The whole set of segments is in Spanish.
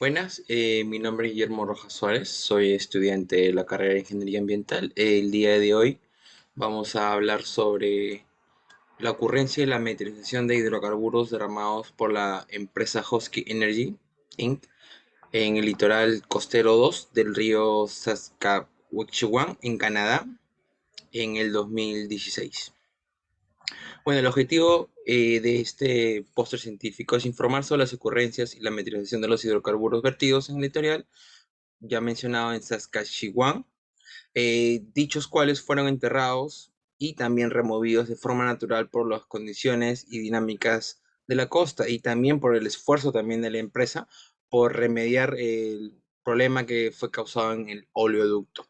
Buenas, mi nombre es Guillermo Rojas Suárez, soy estudiante de la carrera de Ingeniería Ambiental. El día de hoy vamos a hablar sobre la ocurrencia y la meteorización de hidrocarburos derramados por la empresa Husky Energy Inc. en el litoral costero 2 del río Saskatchewan en Canadá en el 2016. Bueno, el objetivo de este póster científico es informar sobre las ocurrencias y la meteorización de los hidrocarburos vertidos en el litoral ya mencionado en Saskatchewan, dichos cuales fueron enterrados y también removidos de forma natural por las condiciones y dinámicas de la costa y también por el esfuerzo también de la empresa por remediar el problema que fue causado en el oleoducto.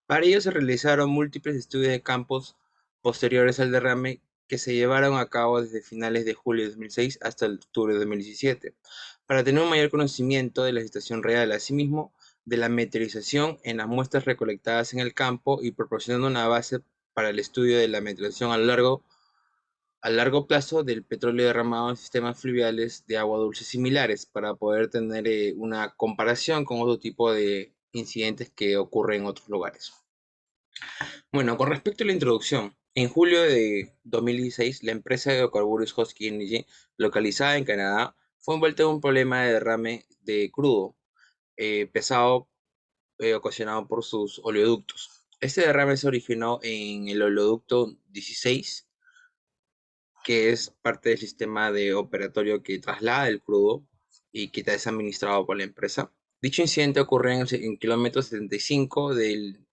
Para ello se realizaron múltiples estudios de campos posteriores al derrame que se llevaron a cabo desde finales de julio de 2006 hasta el octubre de 2017, para tener un mayor conocimiento de la situación real, asimismo de la meteorización en las muestras recolectadas en el campo y proporcionando una base para el estudio de la meteorización a largo plazo del petróleo derramado en sistemas fluviales de agua dulce similares, para poder tener una comparación con otro tipo de incidentes que ocurren en otros lugares. Bueno, con respecto a la introducción, en julio de 2016, la empresa de hidrocarburos Husky Energy, localizada en Canadá, fue envuelta en un problema de derrame de crudo pesado ocasionado por sus oleoductos. Este derrame se originó en el oleoducto 16, que es parte del sistema de operatorio que traslada el crudo y que es administrado por la empresa. Dicho incidente ocurrió en kilómetro 75 del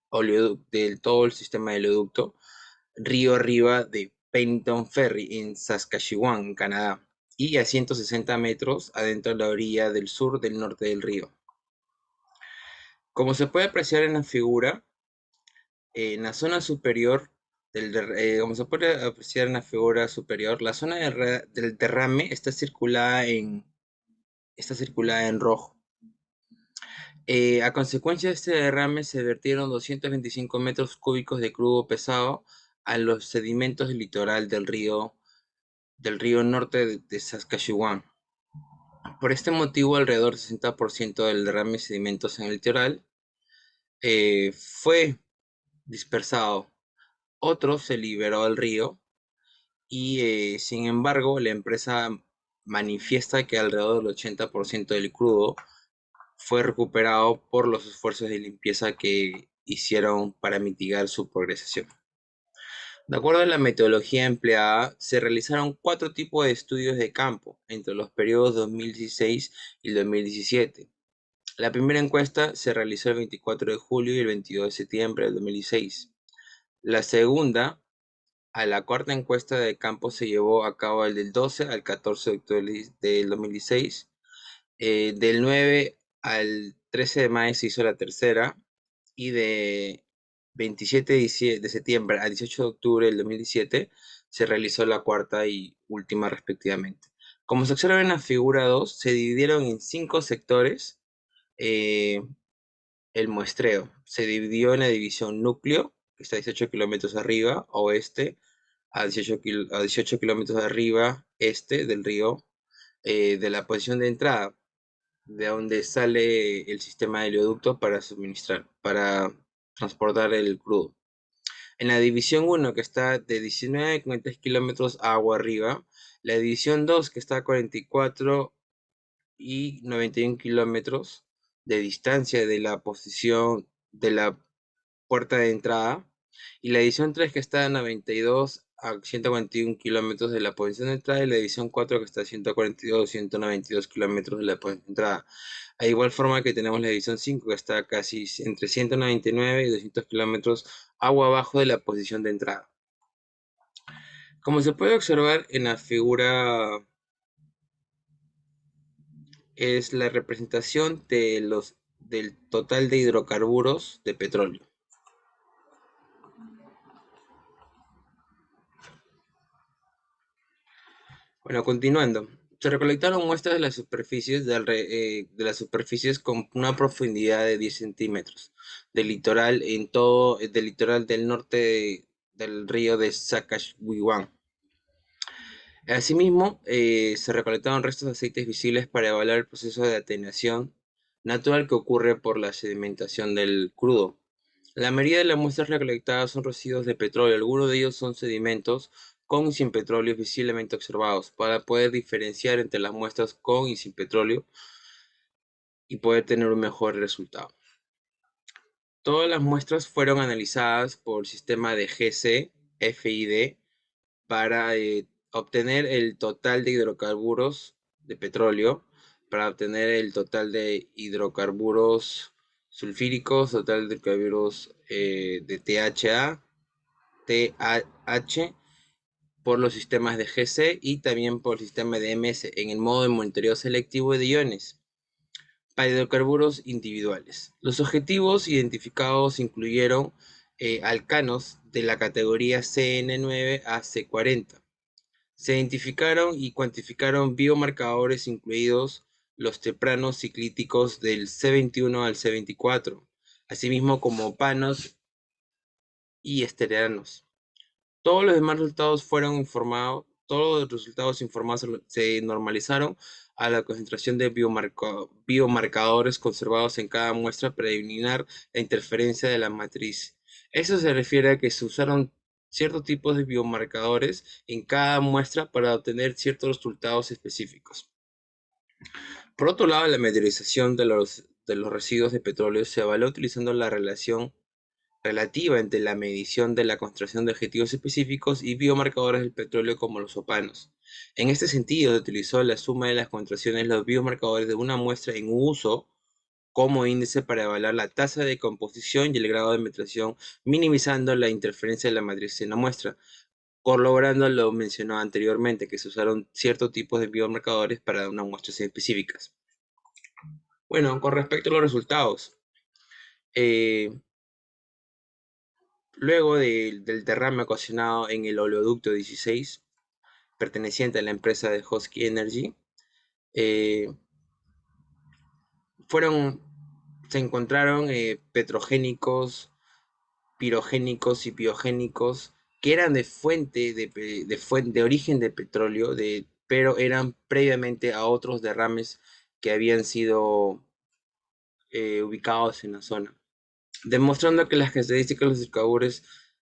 todo el sistema de oleoducto río arriba de Pennington Ferry en Saskatchewan, en Canadá, y a 160 metros adentro de la orilla del sur del norte del río. Como se puede apreciar en la figura, en la zona superior como se puede apreciar en la figura superior, la zona del derrame está circulada en rojo. A consecuencia de este derrame se vertieron 225 metros cúbicos de crudo pesado a los sedimentos del litoral del río norte de Saskatchewan. Por este motivo, alrededor del 60% del derrame de sedimentos en el litoral fue dispersado. Otro se liberó al río y, sin embargo, la empresa manifiesta que alrededor del 80% del crudo fue recuperado por los esfuerzos de limpieza que hicieron para mitigar su progresación. De acuerdo a la metodología empleada, se realizaron 4 tipos de estudios de campo entre los periodos 2016 y 2017. La primera encuesta se realizó el 24 de julio y el 22 de septiembre del 2016. La segunda, a la cuarta encuesta de campo, se llevó a cabo del 12 al 14 de octubre del 2016. Del 9 al 13 de mayo se hizo la tercera y de 27 de septiembre a 18 de octubre del 2017 se realizó la cuarta y última respectivamente. Como se observa en la figura 2, se dividieron en 5 sectores eh, el muestreo. Se dividió en la división núcleo, que está a 18 kilómetros arriba, oeste, a 18 kilómetros arriba, este del río, de la posición de entrada de donde sale el sistema de oleoducto para transportar el crudo. En la división 1, que está de 19,3 kilómetros agua arriba, la división 2, que está a 44 y 91 kilómetros de distancia de la posición de la puerta de entrada, y la edición 3, que está a 92 a 141 kilómetros de la posición de entrada, y la edición 4, que está a 142 192 kilómetros de la posición de entrada. A igual forma que tenemos la edición 5, que está casi entre 199 y 200 kilómetros agua abajo de la posición de entrada. Como se puede observar en la figura, es la representación del total de hidrocarburos de petróleo. Bueno, continuando. Se recolectaron muestras de las superficies con una profundidad de 10 centímetros del litoral del norte del río de Saskatchewan. Asimismo, se recolectaron restos de aceites visibles para evaluar el proceso de atenuación natural que ocurre por la sedimentación del crudo. La mayoría de las muestras recolectadas son residuos de petróleo, algunos de ellos son sedimentos con y sin petróleo visiblemente observados. Para poder diferenciar entre las muestras con y sin petróleo y poder tener un mejor resultado. Todas las muestras fueron analizadas por el sistema de GC, FID, para obtener el total de hidrocarburos de petróleo, para obtener el total de hidrocarburos sulfíricos, total de hidrocarburos de THA, TAH, por los sistemas de GC y también por el sistema de MS en el modo de monitoreo selectivo de iones para hidrocarburos individuales. Los objetivos identificados incluyeron alcanos de la categoría CN9 a C40. Se identificaron y cuantificaron biomarcadores incluidos los tepranos ciclíticos del C21 al C24, asimismo como panos y esterianos. Todos los demás resultados fueron informados, todos los resultados informados se normalizaron a la concentración de biomarcadores conservados en cada muestra para eliminar la interferencia de la matriz. Eso se refiere a que se usaron ciertos tipos de biomarcadores en cada muestra para obtener ciertos resultados específicos. Por otro lado, la meteorización de los residuos de petróleo se evaluó utilizando la relación relativa entre la medición de la concentración de objetivos específicos y biomarcadores del petróleo como los opanos. En este sentido, se utilizó la suma de las concentraciones de los biomarcadores de una muestra en uso como índice para evaluar la tasa de composición y el grado de metración, minimizando la interferencia de la matriz en la muestra, corroborando lo mencionado anteriormente, que se usaron ciertos tipos de biomarcadores para unas muestras específicas. Bueno, con respecto a los resultados, eh, luego del derrame ocasionado en el oleoducto 16, perteneciente a la empresa de Husky Energy, eh, fueron, se encontraron petrogénicos, pirogénicos y biogénicos que eran de origen de petróleo, pero eran previamente a otros derrames que habían sido ubicados en la zona, demostrando que las características de los hidrocarburos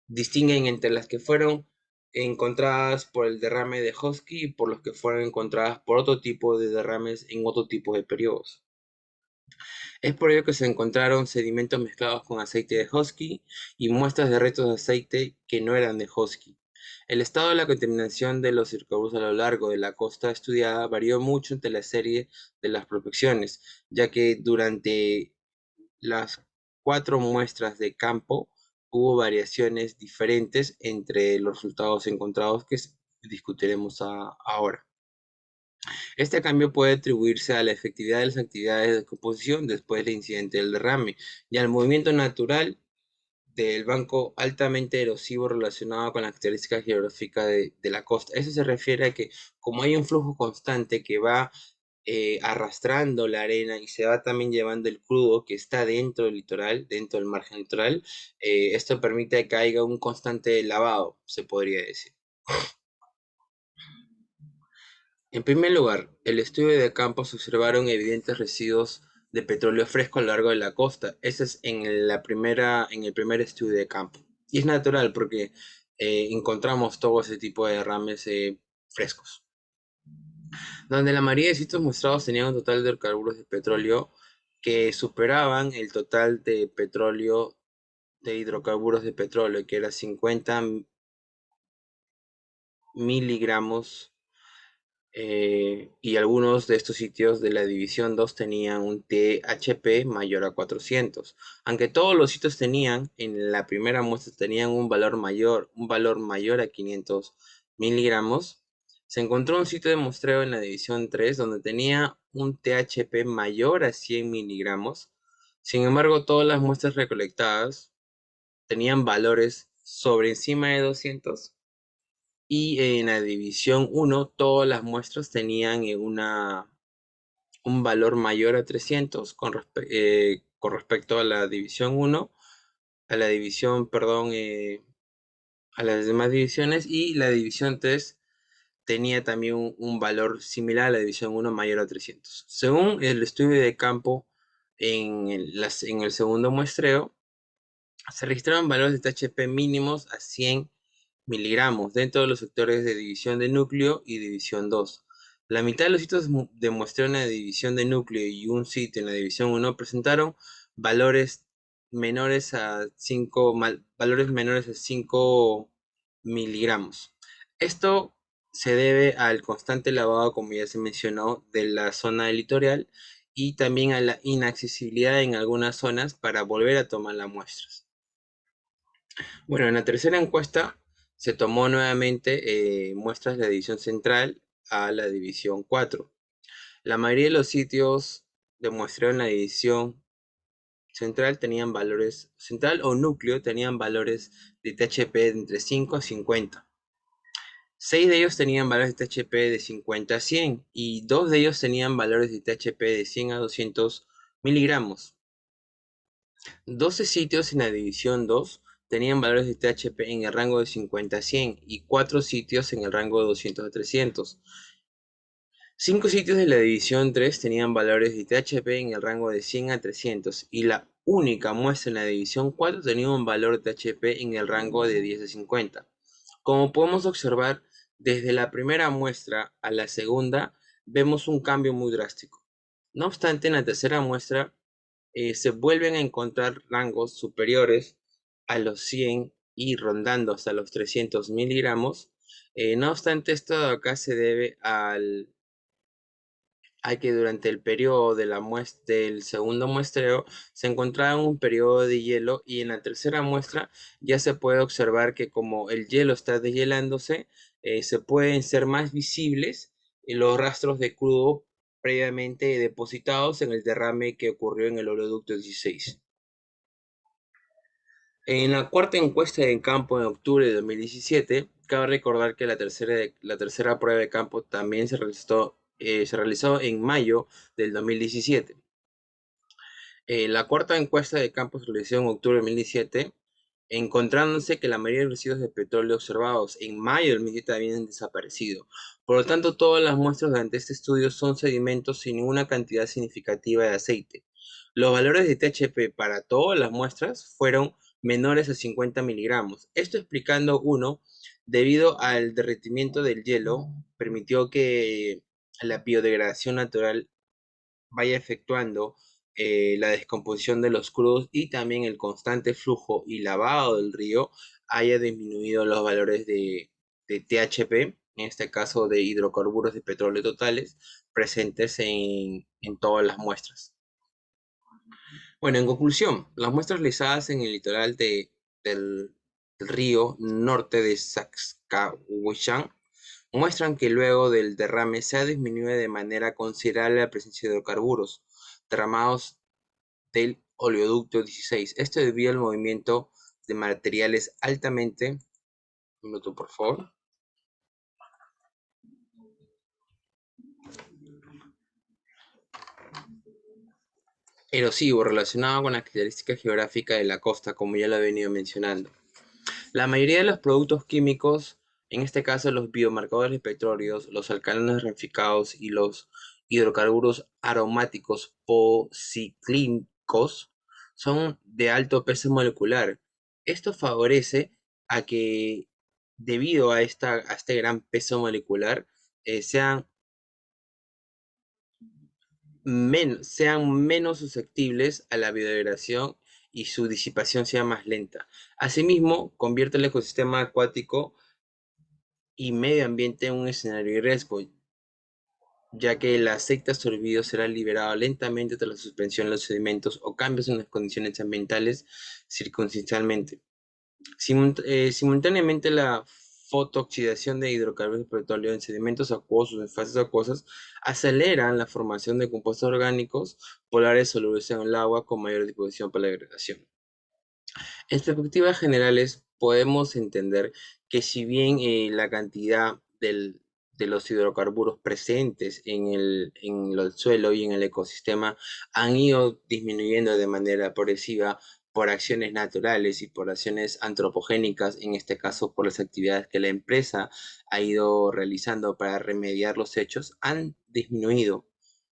distinguen entre las que fueron encontradas por el derrame de Husky y por las que fueron encontradas por otro tipo de derrames en otro tipo de periodos. Es por ello que se encontraron sedimentos mezclados con aceite de Husky y muestras de restos de aceite que no eran de Husky. El estado de la contaminación de los hidrocarburos a lo largo de la costa estudiada varió mucho entre la serie de las prospecciones, ya que durante las 4 muestras de campo hubo variaciones diferentes entre los resultados encontrados que discutiremos ahora. Este cambio puede atribuirse a la efectividad de las actividades de descomposición después del incidente del derrame y al movimiento natural del banco altamente erosivo relacionado con las características geográficas de la costa. Eso se refiere a que como hay un flujo constante que va arrastrando la arena y se va también llevando el crudo que está dentro del litoral, dentro del margen litoral, esto permite que haya un constante lavado, se podría decir. En primer lugar, el estudio de campo se observaron evidentes residuos de petróleo fresco a lo largo de la costa. Ese es en el primer estudio de campo. Y es natural porque encontramos todo ese tipo de derrames frescos, donde la mayoría de sitios mostrados tenían un total de hidrocarburos de petróleo que superaban el total de petróleo, de hidrocarburos de petróleo, que era 50 miligramos, y algunos de estos sitios de la división 2 tenían un THP mayor a 400. Aunque todos los sitios tenían, en la primera muestra tenían un valor mayor a 500 miligramos, se encontró un sitio de muestreo en la división 3 donde tenía un THP mayor a 100 miligramos. Sin embargo, todas las muestras recolectadas tenían valores sobre encima de 200 y en la división 1 todas las muestras tenían un valor mayor a 300 con respecto a la división 1, a la división, perdón, a las demás divisiones, y la división 3 tenía también un valor similar a la división 1 mayor a 300. Según el estudio de campo en el segundo muestreo, se registraron valores de THP mínimos a 100 miligramos dentro de los sectores de división de núcleo y división 2. La mitad de los sitios de muestreo en la división de núcleo y un sitio en la división 1 presentaron valores menores a 5 miligramos. Esto se debe al constante lavado, como ya se mencionó, de la zona litoral y también a la inaccesibilidad en algunas zonas para volver a tomar las muestras. Bueno, en la tercera encuesta se tomó nuevamente muestras de la división central a la división 4. La mayoría de los sitios de muestreo en la división central tenían valores, central o núcleo tenían valores de THP de entre 5 a 50. 6 de ellos tenían valores de THP de 50 a 100 y 2 de ellos tenían valores de THP de 100 a 200 miligramos. 12 sitios en la división 2 tenían valores de THP en el rango de 50 a 100 y 4 sitios en el rango de 200 a 300. 5 sitios de la división 3 tenían valores de THP en el rango de 100 a 300 y la única muestra en la división 4 tenía un valor de THP en el rango de 10 a 50. Como podemos observar, desde la primera muestra a la segunda vemos un cambio muy drástico. No obstante, en la tercera muestra se vuelven a encontrar rangos superiores a los 100 y rondando hasta los 300 miligramos. No obstante, esto de acá se debe a que durante el periodo de del segundo muestreo se encontraba un periodo de hielo y en la tercera muestra ya se puede observar que como el hielo está deshielándose, se pueden ser más visibles los rastros de crudo previamente depositados en el derrame que ocurrió en el oleoducto 16. En la cuarta encuesta de campo en octubre de 2017, cabe recordar que la tercera prueba de campo también se realizó en mayo del 2017. La cuarta encuesta de campo se realizó en octubre de 2017, encontrándose que la mayoría de los residuos de petróleo observados en mayo del 2017 habían desaparecido. Por lo tanto, todas las muestras durante este estudio son sedimentos sin ninguna cantidad significativa de aceite. Los valores de THP para todas las muestras fueron menores a 50 miligramos. Esto explicando uno, debido al derretimiento del hielo, permitió que la biodegradación natural vaya efectuando la descomposición de los crudos y también el constante flujo y lavado del río haya disminuido los valores de THP, en este caso de hidrocarburos de petróleo totales, presentes en todas las muestras. Bueno, en conclusión, las muestras realizadas en el litoral del río norte de Saskatchewan muestran que luego del derrame se ha disminuido de manera considerable la presencia de hidrocarburos derramados del oleoducto 16. Esto debido al movimiento de materiales altamente, un minuto por favor, erosivo relacionado con la característica geográfica de la costa, como ya lo he venido mencionando. La mayoría de los productos químicos, en este caso los biomarcadores de petróleos, los alcaloides ramificados y los hidrocarburos aromáticos policíclicos, son de alto peso molecular. Esto favorece a que, debido a este gran peso molecular, sean menos susceptibles a la biodegradación y su disipación sea más lenta. Asimismo, convierte el ecosistema acuático y medio ambiente en un escenario de riesgo, ya que el aceite absorbido será liberado lentamente tras la suspensión de los sedimentos o cambios en las condiciones ambientales circunstancialmente. Simultáneamente, la fotooxidación de hidrocarburos de petróleo en sedimentos acuosos en fases acuosas aceleran la formación de compuestos orgánicos polares solubles en el agua con mayor disposición para la degradación. En perspectivas generales, podemos entender que si bien la cantidad de los hidrocarburos presentes en el suelo y en el ecosistema han ido disminuyendo de manera progresiva por acciones naturales y por acciones antropogénicas, en este caso por las actividades que la empresa ha ido realizando para remediar los hechos, han disminuido.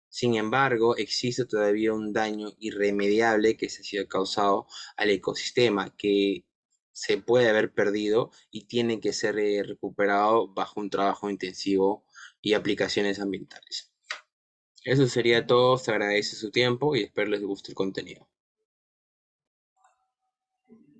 Sin embargo, existe todavía un daño irremediable que se ha sido causado al ecosistema, que se puede haber perdido y tiene que ser recuperado bajo un trabajo intensivo y aplicaciones ambientales. Eso sería todo, se agradece su tiempo y espero les guste el contenido.